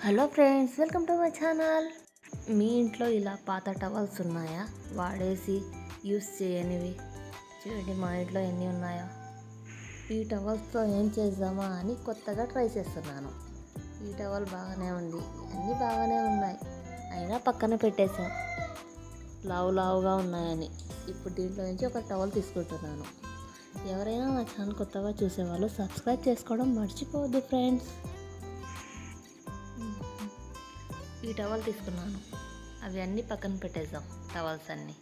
Hello friends, welcome to my channel. మీ ఇంట్లో ఇలా పాత టవల్స్ ఉన్నాయా? వాడేసి యూస్ చేయనివి చూడండి, మా ఇంట్లో ఎన్ని ఉన్నాయో. ఈ టవల్స్తో ఏం చేద్దామా అని కొత్తగా ట్రై చేస్తున్నాను. ఈ టవల్ బాగానే ఉంది, అన్నీ బాగానే ఉన్నాయి, అయినా పక్కన పెట్టేశాం లావుగా ఉన్నాయని. ఇప్పుడు దీంట్లో నుంచి ఒక టవల్ తీసుకుంటున్నాను. ఎవరైనా నా ఛానల్ కొత్తగా చూసేవాళ్ళు సబ్స్క్రైబ్ చేసుకోవడం మర్చిపోవద్దు ఫ్రెండ్స్. ఈ టవల్ తీసుకున్నాను, అవి అన్నీ పక్కన పెట్టేద్దాం. టవల్స్ అన్నీ,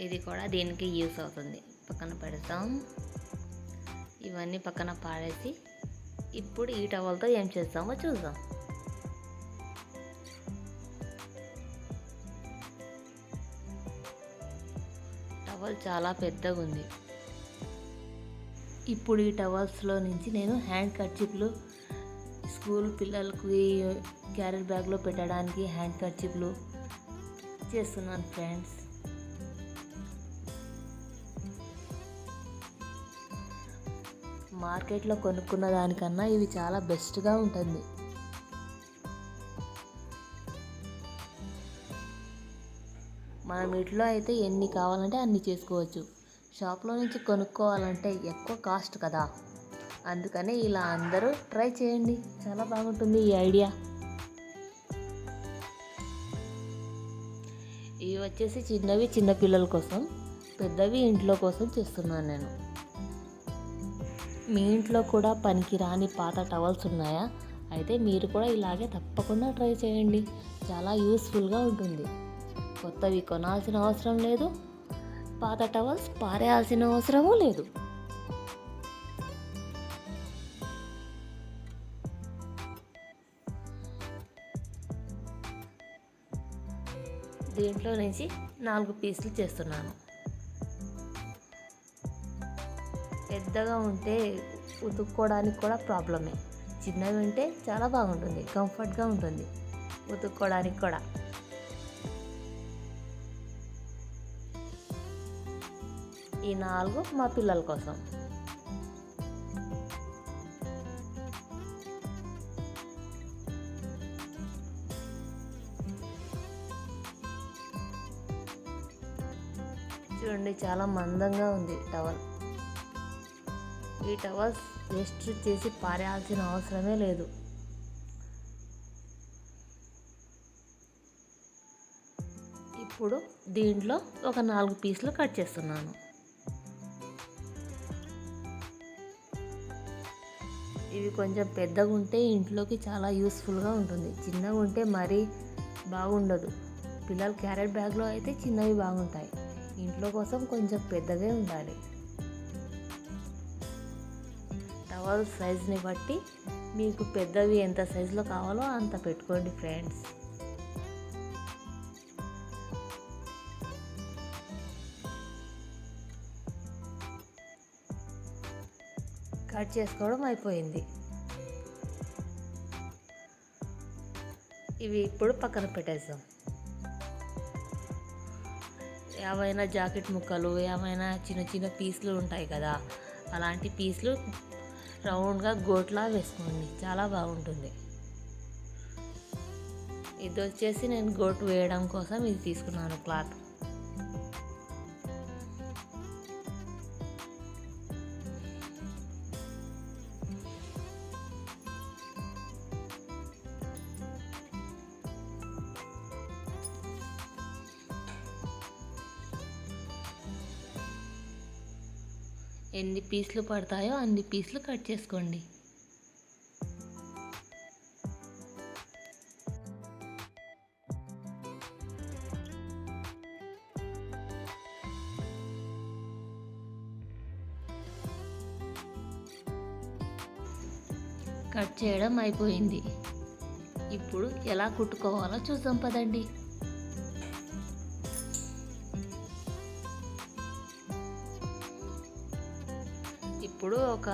ఇది కూడా దీనికి యూస్ అవుతుంది. పక్కన పెడతాం, ఇవన్నీ పక్కన పాడేసి ఇప్పుడు ఈ టవల్తో ఏం చేస్తామో చూద్దాం. టవల్ చాలా పెద్దగా ఉంది. ఇప్పుడు ఈ టవల్స్లో నుంచి నేను హ్యాండ్ కర్చీఫ్లు, స్కూల్ పిల్లలకి క్యారీ బ్యాగ్లో పెట్టడానికి హ్యాండ్ కర్చీఫ్లు చేస్తున్నాను ఫ్రెండ్స్. మార్కెట్లో కొనుక్కున్న దానికన్నా ఇవి చాలా బెస్ట్గా ఉంటుంది. మనం ఇంట్లో అయితే ఎన్ని కావాలంటే అన్ని చేసుకోవచ్చు. షాప్లో నుంచి కొనుక్కోవాలంటే ఎక్కువ కాస్ట్ కదా, అందుకని ఇలా అందరూ ట్రై చేయండి, చాలా బాగుంటుంది ఈ ఐడియా. ఇవి వచ్చేసి చిన్నవి చిన్నపిల్లల కోసం, పెద్దవి ఇంట్లో కోసం చేస్తున్నాను నేను. మీ ఇంట్లో కూడా పనికి రాని పాత టవల్స్ ఉన్నాయా? అయితే మీరు కూడా ఇలాగే తప్పకుండా ట్రై చేయండి, చాలా యూస్ఫుల్గా ఉంటుంది. కొత్తవి కొనాల్సిన అవసరం లేదు, పాత టవల్స్ పారేయాల్సిన అవసరమూ లేదు. దీంట్లో నుంచి 4 పీసులు చేస్తున్నాను. పెద్దగా ఉంటే ఉతుక్కోవడానికి కూడా ప్రాబ్లమే, చిన్నవి ఉంటే చాలా బాగుంటుంది, కంఫర్ట్గా ఉంటుంది ఉతుక్కోవడానికి కూడా. ఈ 4 మా పిల్లల కోసం. చూడండి, చాలా మందంగా ఉంది టవల్. ఈ టవల్స్ వేస్ట్ చేసి పారేయాల్సిన అవసరమే లేదు. ఇప్పుడు దీంట్లో ఒక 4 పీసులు కట్ చేస్తున్నాను. ఇవి కొంచెం పెద్దగా ఉంటే ఇంట్లోకి చాలా యూస్ఫుల్గా ఉంటుంది, చిన్నగా ఉంటే మరీ బాగుండదు. పిల్లల క్యారెట్ బ్యాగ్లో అయితే చిన్నవి బాగుంటాయి, ఇంట్లో కోసం కొంచెం పెద్దగా ఉండాలి. టవల్ సైజుని బట్టి మీకు పెద్దవి ఎంత సైజులో కావాలో అంత పెట్టుకోండి ఫ్రెండ్స్. కట్ చేసుకోవడం అయిపోయింది. ఇవి ఇప్పుడు పక్కన పెట్టేద్దాం. ఏమైనా జాకెట్ ముక్కలు, ఏమైనా చిన్న చిన్న పీసులు ఉంటాయి కదా, అలాంటి పీసులు రౌండ్గా గోట్లా వేసుకోండి, చాలా బాగుంటుంది. ఇది వచ్చేసి నేను గోటు వేయడం కోసం ఇది తీసుకున్నాను క్లాత్. ఎన్ని పీసులు పడతాయో అన్ని పీసులు కట్ చేసుకోండి. కట్ చేయడం అయిపోయింది. ఇప్పుడు ఎలా కుట్టుకోవాలో చూద్దాం పదండి. ఇప్పుడు ఒక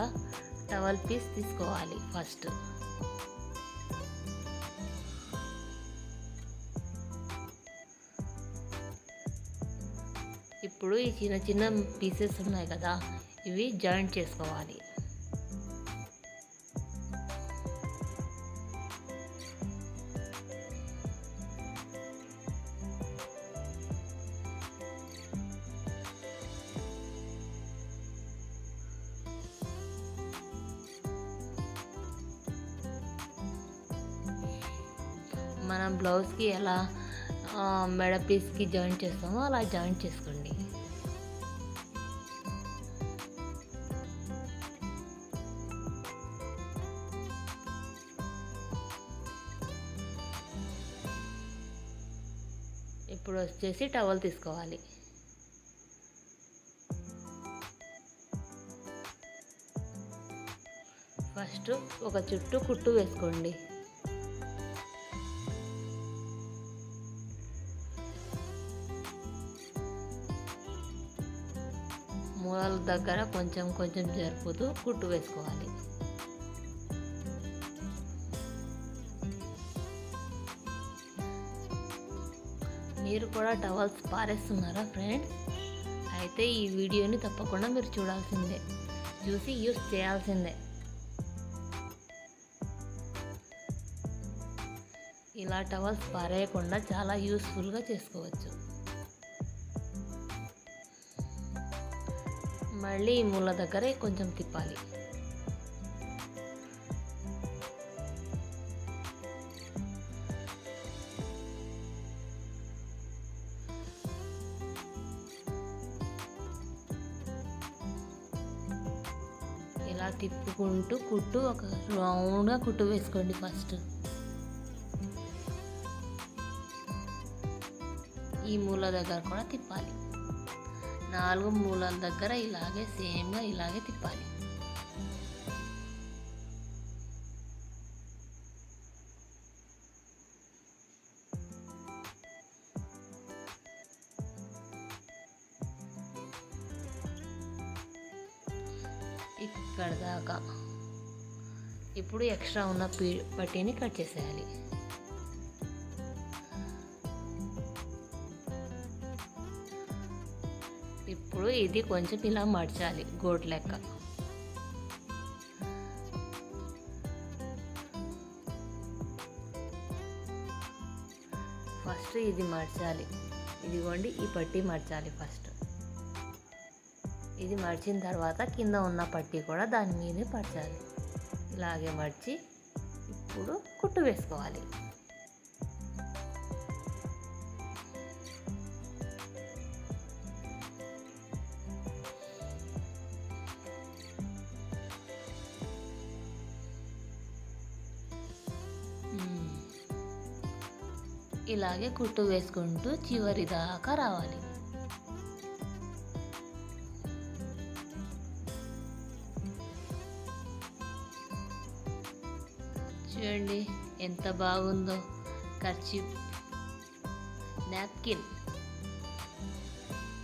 టవల్ పీస్ తీసుకోవాలి ఫస్ట్. ఇప్పుడు ఈ చిన్న చిన్న పీసెస్ ఉన్నాయి కదా, ఇవి జాయింట్ చేసుకోవాలి. మనం బ్లౌజ్కి ఎలా మెడ పీస్కి జాయింట్ చేస్తామో అలా జాయింట్ చేసుకోండి. ఇప్పుడు వచ్చేసి టవల్ తీసుకోవాలి. ఫస్ట్ ఒక చుట్టూ కుట్టు వేసుకోండి. మూలల దగ్గర కొంచెం కొంచెం జరుపుతూ కుట్టు వేసుకోవాలి. మీరు కూడా టవల్స్ పారేస్తున్నారా ఫ్రెండ్స్? అయితే ఈ వీడియోని తప్పకుండా మీరు చూడాల్సిందే, చూసి యూస్ చేయాల్సిందే. ఇలా టవల్స్ పారేయకుండా చాలా యూస్ఫుల్గా చేసుకోవచ్చు. మళ్ళీ ఈ మూల దగ్గర కొంచెం తిప్పాలి. ఇలా తిప్పుకుంటూ కుట్టు ఒక రౌండ్గా కుట్టు వేసుకోండి. ఫస్ట్ ఈ మూల దగ్గర కూడా తిప్పాలి. 4 మూలల దగ్గర ఇలాగే సేమ్గా ఇలాగే తిప్పాలి. ఇక్కడ దాకా. ఇప్పుడు ఎక్స్ట్రా ఉన్న పట్టీని కట్ చేసేయాలి. ఇప్పుడు ఇది కొంచెం ఇలా మడచాలి గోట్ లెక్క. ఫస్ట్ ఇది మడచాలి. ఇదిగోండి, ఈ పట్టీ మడచాలి ఫస్ట్. ఇది మడిచిన తర్వాత కింద ఉన్న పట్టీ కూడా దాని మీదే పరచాలి. ఇలాగే మడిచి ఇప్పుడు కుట్టు వేసుకోవాలి. ఇలాగే కుట్టు వేసుకుంటూ చివరి దాకా రావాలి. చూడండి ఎంత బాగుందో. కర్చీఫ్, నాప్కిన్,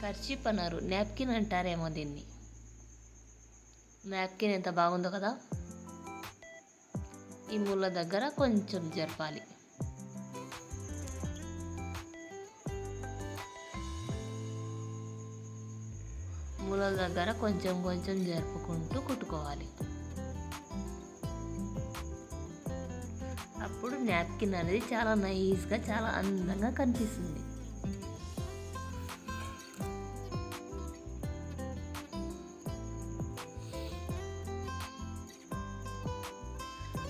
కర్చీఫ్ అన్నారు, నాప్కిన్ అంటారేమో దీన్ని. నాప్కిన్ ఎంత బాగుందో కదా. ఈ మూల దగ్గర కొంచెం జరపాలి. మూలల దగ్గర కొంచెం కొంచెం జరుపుకుంటూ కుట్టుకోవాలి. అప్పుడు నాప్కిన్ అనేది చాలా నైస్గా, చాలా అందంగా కనిపిస్తుంది.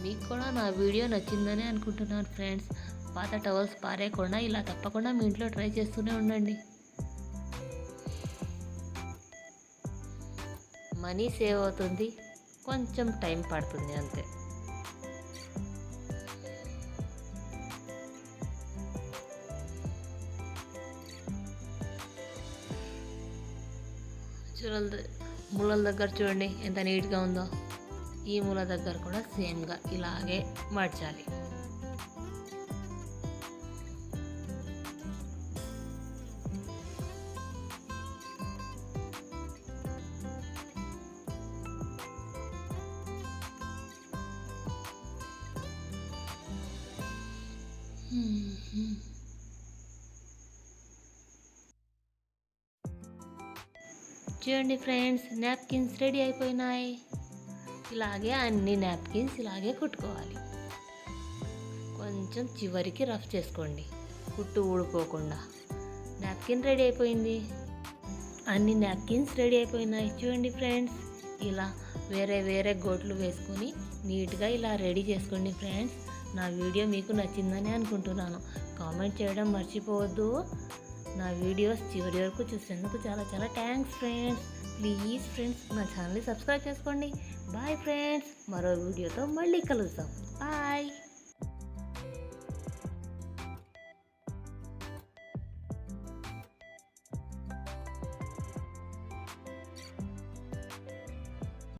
మీకు కూడా నా వీడియో నచ్చిందని అనుకుంటున్నాను ఫ్రెండ్స్. పాత టవల్స్ పారేయకుండా ఇలా తప్పకుండా మీ ఇంట్లో ట్రై చేస్తూనే ఉండండి. మనీ సేవ్ అవుతుంది, కొంచెం టైం పడుతుంది అంతే. మూలల దగ్గర చూడండి ఎంత నీట్గా ఉందో. ఈ మూల దగ్గర కూడా సేమ్గా ఇలాగే మార్చాలి. చూడండి ఫ్రెండ్స్, నాప్కిన్స్ రెడీ అయిపోయినాయి. ఇలాగే అన్ని నాప్కిన్స్ ఇలాగే కుట్టుకోవాలి. కొంచెం చివరికి రఫ్ చేసుకోండి, కుట్టు ఊడిపోకుండా. నాప్కిన్ రెడీ అయిపోయింది. అన్ని నాప్కిన్స్ రెడీ అయిపోయినాయి. చూడండి ఫ్రెండ్స్, ఇలా వేరే వేరే గోట్లు వేసుకొని నీట్గా ఇలా రెడీ చేసుకోండి ఫ్రెండ్స్. నా వీడియో మీకు నచ్చిందని అనుకుంటున్నాను. కామెంట్ చేయడం మర్చిపోవద్దు. నా వీడియోస్ చివరి వరకు చూసేందుకు చాలా చాలా థ్యాంక్స్ ఫ్రెండ్స్. ప్లీజ్ ఫ్రెండ్స్ నా ఛానల్ని సబ్స్క్రైబ్ చేసుకోండి. బాయ్ ఫ్రెండ్స్, మరో వీడియోతో మళ్ళీ కలుద్దాం. బాయ్.